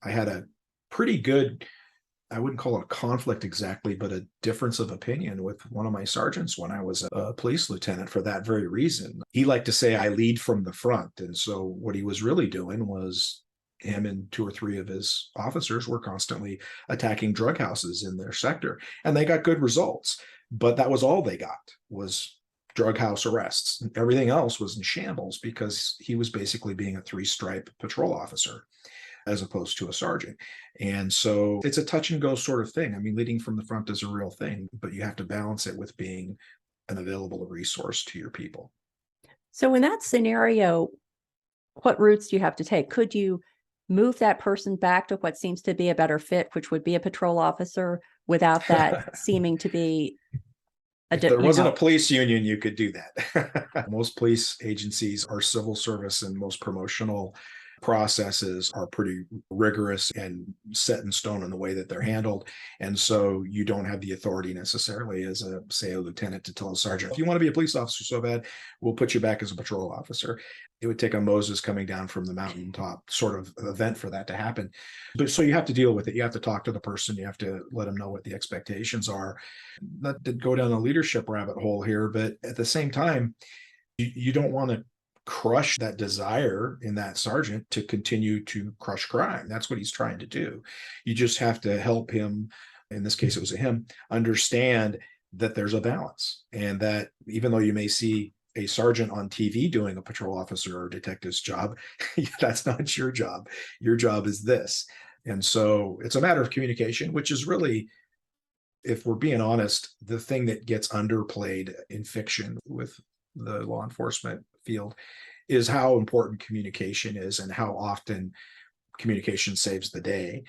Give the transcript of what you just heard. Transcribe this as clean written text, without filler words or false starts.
I had a pretty good, I wouldn't call it a conflict exactly, but a difference of opinion with one of my sergeants when I was a police lieutenant for that very reason. He liked to say I lead from the front. And so what he was really doing was him and two or three of his officers were constantly attacking drug houses in their sector. And they got good results. But that was all they got was drug house arrests. Everything else was in shambles because he was basically being a three-stripe patrol officer as opposed to a sergeant. And so it's a touch and go sort of thing. I mean, leading from the front is a real thing, but you have to balance it with being an available resource to your people. So in that scenario, what routes do you have to take? Could you move that person back to what seems to be a better fit, which would be a patrol officer, without that seeming to be if there wasn't a police union, you could do that. Most police agencies are civil service, and most promotional processes are pretty rigorous and set in stone in the way that they're handled. And so you don't have the authority necessarily as a, say, a lieutenant to tell a sergeant, if you want to be a police officer so bad, we'll put you back as a patrol officer. It would take a Moses coming down from the mountaintop sort of event for that to happen. But so you have to deal with it. You have to talk to the person. You have to let them know what the expectations are. Not to go down a leadership rabbit hole here, but at the same time, you don't want to crush that desire in that sergeant to continue to crush crime. That's what he's trying to do. You just have to help him, in this case it was a him, understand that there's a balance, and that even though you may see a sergeant on TV doing a patrol officer or detective's job, that's not your job. Your job is this. And so it's a matter of communication, which is really, if we're being honest, the thing that gets underplayed in fiction with the law enforcement field is how important communication is and how often communication saves the day.